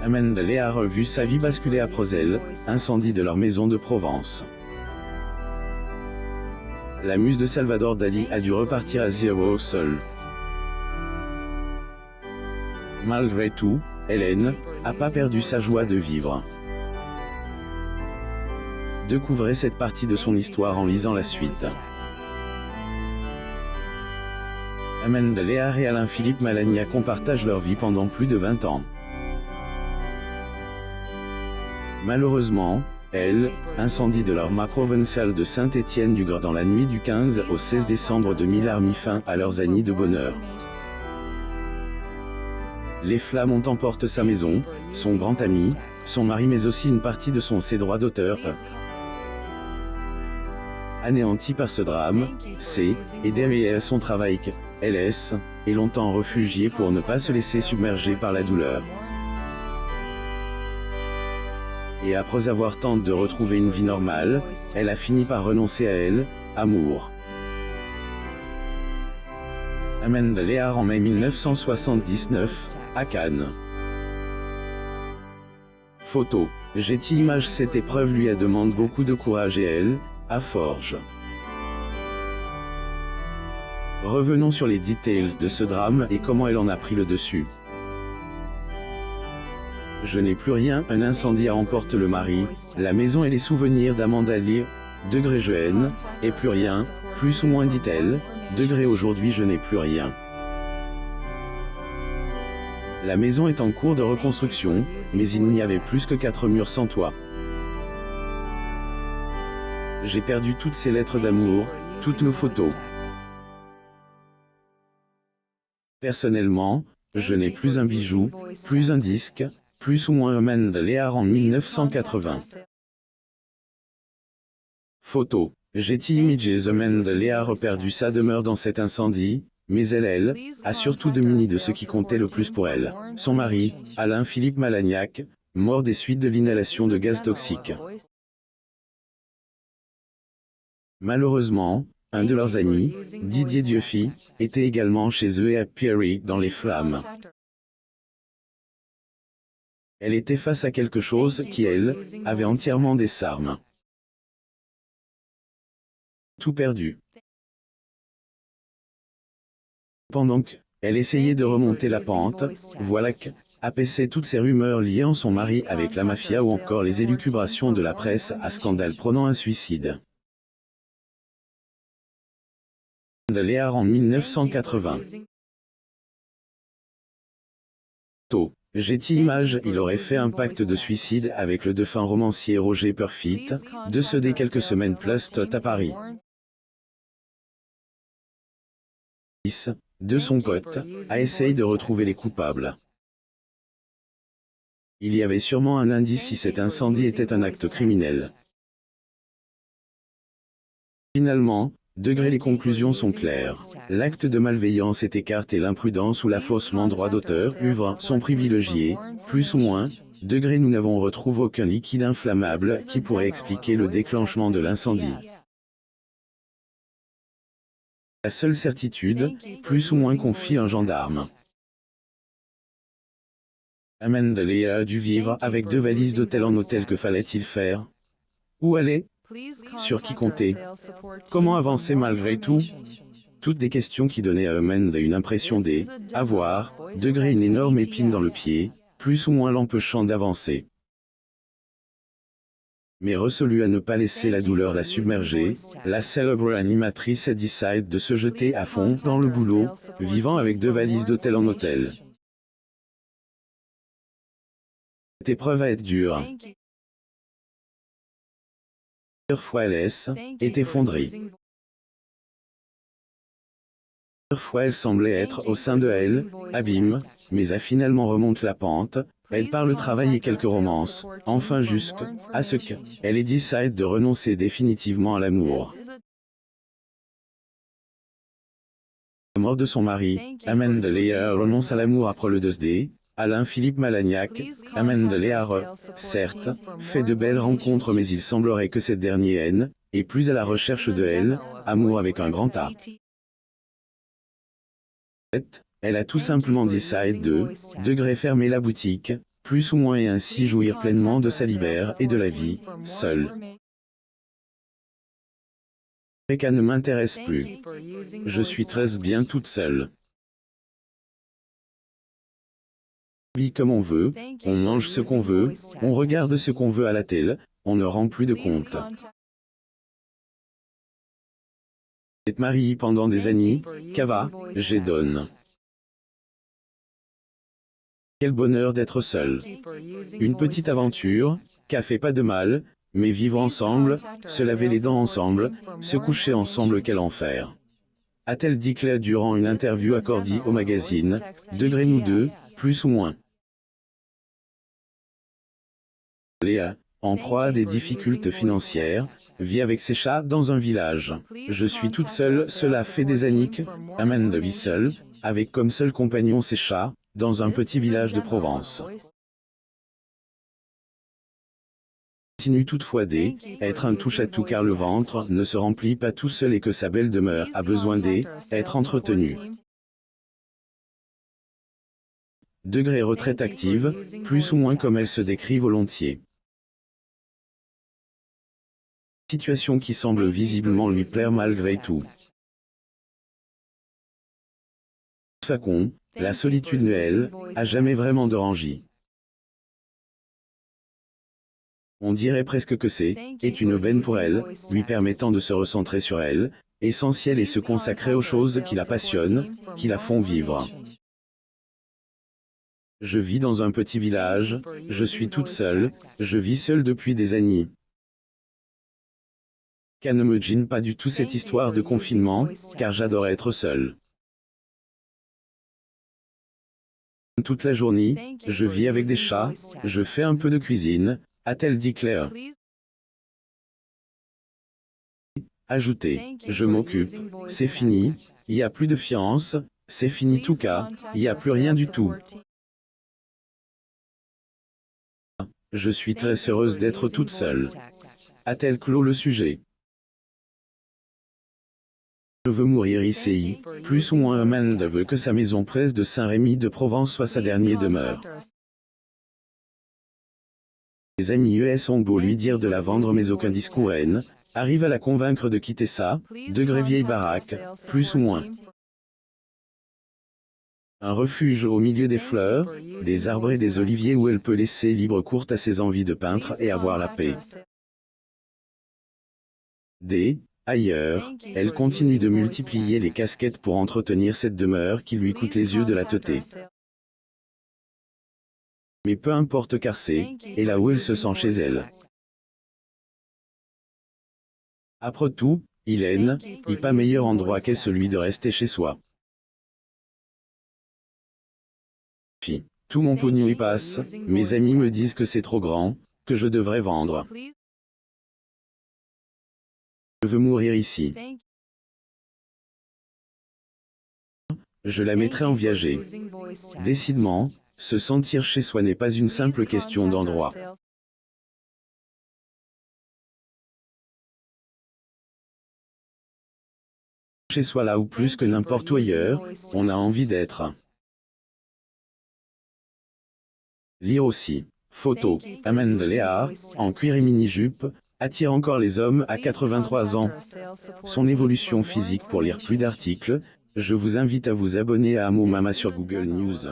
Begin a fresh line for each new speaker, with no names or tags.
Amanda Léa a vu sa vie basculer à Prosel, incendie de leur maison de Provence. La muse de Salvador Dali a dû repartir à zéro seule. Malgré tout, Hélène n'a pas perdu sa joie de vivre. Découvrez cette partie de son histoire en lisant la suite. Amanda Léa et Alain-Philippe Malagnac partagent leur vie pendant plus de 20 ans. Malheureusement, incendie de leur mât provençal de Saint-Étienne-du-Grès dans la nuit du 15 au 16 décembre 2000 a mis fin à leurs années de bonheur. Les flammes ont emporté sa maison, son grand ami, son mari mais aussi une partie de ses droits d'auteur. Anéanti par ce drame, et derrière son travail LS, est longtemps réfugiée pour ne pas se laisser submerger par la douleur. Et après avoir tenté de retrouver une vie normale, elle a fini par renoncer à amour. Amanda Léa en mai 1979, à Cannes. Photo. Getty Images. Cette épreuve lui a demandé beaucoup de courage et elle, à forge. Revenons sur les details de ce drame et comment elle en a pris le dessus. Je n'ai plus rien, un incendie emporte le mari, la maison et les souvenirs d'Amanda Léa, jeune, et plus rien, plus ou moins dit-elle, aujourd'hui je n'ai plus rien. La maison est en cours de reconstruction, mais il n'y avait plus que 4 murs sans toit. J'ai perdu toutes ces lettres d'amour, toutes nos photos. Personnellement, je n'ai plus un bijou, plus un disque, plus ou moins Amanda Léa en 1980. Photo. Getty Images. Amanda Léa a perdu sa demeure dans cet incendie, mais elle a surtout démuni de ce qui comptait le plus pour elle. Son mari, Alain-Philippe Malagnac, mort des suites de l'inhalation de gaz toxiques. Malheureusement, un de leurs amis, Didier Dieuffi, était également chez eux et a péri dans les flammes. Elle était face à quelque chose qui, elle, avait entièrement désarmé. Tout perdu. Pendant qu'elle essayait de remonter la pente, voilà qu'apaisaient toutes ces rumeurs liant son mari avec la mafia ou encore les élucubrations de la presse à scandale prônant un suicide. Amanda Léa en 1980. Getty Images. Il aurait fait un pacte de suicide avec le défunt romancier Roger Purfitt, décédé quelques semaines plus tôt à Paris. De son côté, a essayé de retrouver les coupables. Il y avait sûrement un indice si cet incendie était un acte criminel. Finalement, les conclusions sont claires. L'acte de malveillance est écarté, l'imprudence ou l'affaussement droit d'auteur, œuvres, sont privilégiés, plus ou moins. Nous n'avons retrouvé aucun liquide inflammable qui pourrait expliquer le déclenchement de l'incendie. La seule certitude, plus ou moins confie un gendarme. Amanda Léa a dû vivre avec 2 valises d'hôtel en hôtel. Que fallait-il faire? Où aller? Sur qui compter? Comment avancer malgré tout? Toutes des questions qui donnaient à Amanda une impression d'avoir une énorme épine dans le pied, plus ou moins l'empêchant d'avancer. Mais résolue à ne pas laisser la douleur la submerger, la célèbre animatrice décide de se jeter à fond dans le boulot, vivant avec 2 valises d'hôtel en hôtel. Cette épreuve va être dure. Plusieurs fois elle est effondrée. Plusieurs fois elle semblait être au sein de elle, abîme, mais a finalement remonté la pente, aide par le travail et quelques romances, enfin jusqu'à ce qu'elle décide de renoncer définitivement à l'amour. La mort de son mari, Amanda Léa renonce à l'amour après le décès. Alain-Philippe Malagnac, Amanda Léa certes, fait de belles rencontres mais il semblerait que cette dernière est plus à la recherche de amour avec un grand A. Elle a tout simplement décidé de fermer la boutique, plus ou moins et ainsi jouir pleinement de sa liberté et de la vie, seul. Reka ne m'intéresse plus. Je suis très bien toute seule. On vit comme on veut, on mange ce qu'on veut, on regarde ce qu'on veut à la télé, on ne rend plus de compte. Être marié pendant des années, Kava, j'ai donne. Quel bonheur d'être seul. Une petite aventure, qu'a fait pas de mal, mais vivre ensemble, se laver les dents ensemble, se coucher ensemble, quel enfer. A-t-elle dit Claire durant une interview accordée au magazine, Degré nous deux, plus ou moins. Léa, en proie à des difficultés financières, vit avec ses chats dans un village. Je suis toute seule, cela fait des années que Amanda vit seule, avec comme seul compagnon ses chats, dans un petit village de Provence. Continue toutefois d'être un touche-à-tout car le ventre ne se remplit pas tout seul et que sa belle demeure a besoin d'être entretenue. Degré retraite active, plus ou moins comme elle se décrit volontiers. Situation qui semble visiblement lui plaire malgré tout. Facon, la solitude ne elle, a jamais vraiment dérangé. On dirait presque que est une aubaine pour elle, lui permettant de se recentrer sur elle, essentiel et se consacrer aux choses qui la passionnent, qui la font vivre. Je vis dans un petit village, je suis toute seule, je vis seule depuis des années. Qu'elle ne me gêne pas du tout cette histoire de confinement, car j'adore être seule. Toute la journée, je vis avec des chats, je fais un peu de cuisine, a-t-elle dit Claire. Ajoutez, je m'occupe, c'est fini, il n'y a plus de fiance, c'est fini tout cas, il n'y a plus rien du tout. Je suis très heureuse d'être toute seule. A-t-elle clos le sujet? Je veux mourir ici, plus ou moins Amanda veut que sa maison près de Saint-Rémy de Provence soit sa dernière demeure. Les amis ES ont beau lui dire de la vendre mais aucun discours haine, arrive à la convaincre de quitter ça, degré vieille baraque, plus ou moins. Un refuge au milieu des fleurs, des arbres et des oliviers où elle peut laisser libre cours à ses envies de peintre et avoir la paix. Ailleurs, elle continue de multiplier les casquettes pour entretenir cette demeure qui lui coûte les yeux de la teuté. Mais peu importe car c'est là où elle se sent chez elle. Après tout, il n'est pas meilleur endroit qu'est celui de rester chez soi. Tout mon pognon y passe, mes amis me disent que c'est trop grand, que je devrais vendre. Je veux mourir ici. Je la mettrai en viager. Décidément, se sentir chez soi n'est pas une simple question d'endroit. Chez soi là où plus que n'importe où ailleurs, on a envie d'être. Lire aussi. Photo, Amanda Léa, en cuir et mini-jupe, attire encore les hommes à 83 ans. Son évolution physique. Pour lire plus d'articles, je vous invite à vous abonner à Amo Mama sur Google News.